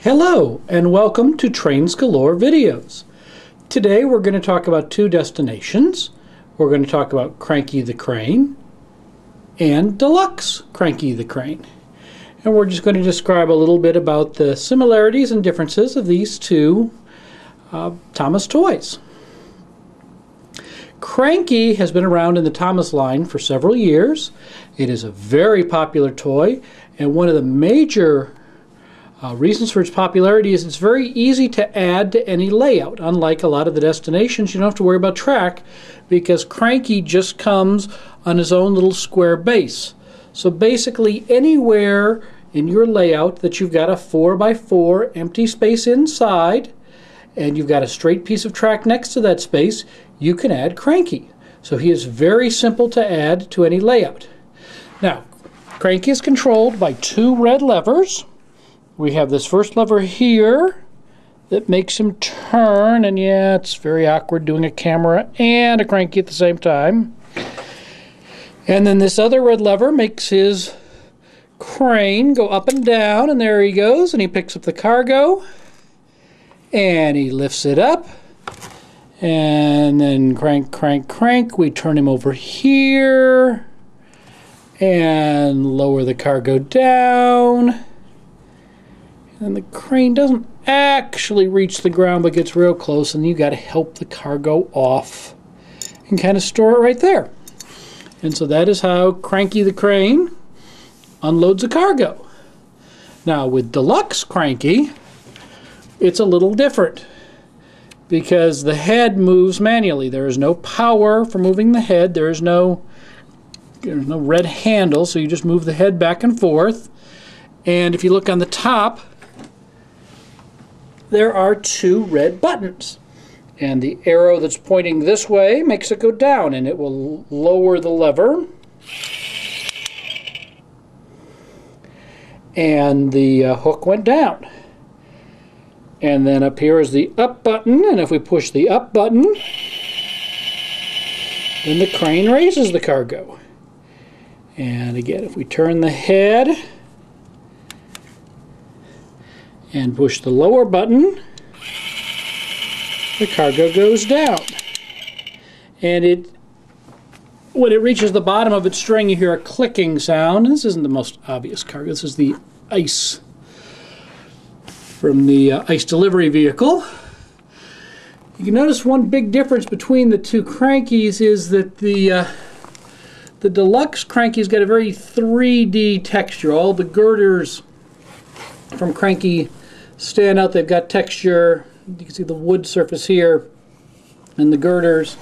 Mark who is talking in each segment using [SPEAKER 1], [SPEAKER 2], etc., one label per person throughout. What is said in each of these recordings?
[SPEAKER 1] Hello and welcome to TrainsGalore videos. Today we're going to talk about two destinations. We're going to talk about Cranky the Crane and Deluxe Cranky the Crane. And we're just going to describe a little bit about the similarities and differences of these two Thomas toys. Cranky has been around in the Thomas line for several years. It is a very popular toy, and one of the major reasons for its popularity is it's very easy to add to any layout. Unlike a lot of the destinations, you don't have to worry about track because Cranky just comes on his own little square base. So basically anywhere in your layout that you've got a 4x4 empty space inside and you've got a straight piece of track next to that space, you can add Cranky. So he is very simple to add to any layout. Now, Cranky is controlled by two red levers. We have this first lever here that makes him turn, and yeah, it's very awkward doing a camera and a Cranky at the same time. And then this other red lever makes his crane go up and down, and there he goes, and he picks up the cargo, and he lifts it up, and then crank, crank, crank. We turn him over here, and lower the cargo down. And the crane doesn't actually reach the ground but gets real close, and you got to help the cargo off and kind of store it right there. And so that is how Cranky the Crane unloads a cargo. Now with Deluxe Cranky, it's a little different because the head moves manually. There is no power for moving the head. There's no red handle, so you just move the head back and forth. And if you look on the top, there are two red buttons, and the arrow that's pointing this way makes it go down, and it will lower the lever, and the hook went down. And then up here is the up button, and if we push the up button, then the crane raises the cargo. And again, if we turn the head and push the lower button, the cargo goes down. And when it reaches the bottom of its string, you hear a clicking sound. This isn't the most obvious cargo. This is the ice from the ice delivery vehicle. You can notice one big difference between the two Crankies is that the Deluxe Cranky's got a very 3D texture. All the girders from Cranky stand out. They've got texture. You can see the wood surface here and the girders,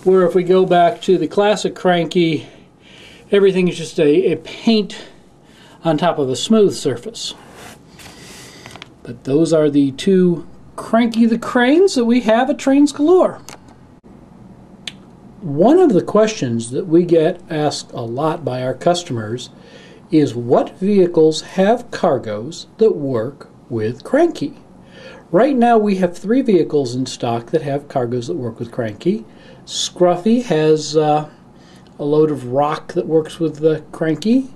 [SPEAKER 1] where if we go back to the classic Cranky, everything is just a paint on top of a smooth surface. But those are the two Cranky the Cranes that we have at TrainsGalore. One of the questions that we get asked a lot by our customers is what vehicles have cargoes that work with Cranky. Right now we have three vehicles in stock that have cargoes that work with Cranky. Scruffy has a load of rock that works with the Cranky.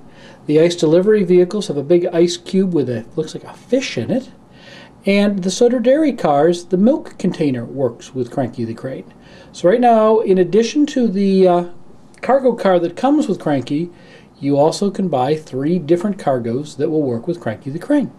[SPEAKER 1] The ice delivery vehicles have a big ice cube with looks like a fish in it. And the Soda Dairy cars, the milk container works with Cranky the Crane. So right now, in addition to the cargo car that comes with Cranky, you also can buy three different cargoes that will work with Cranky the Crane.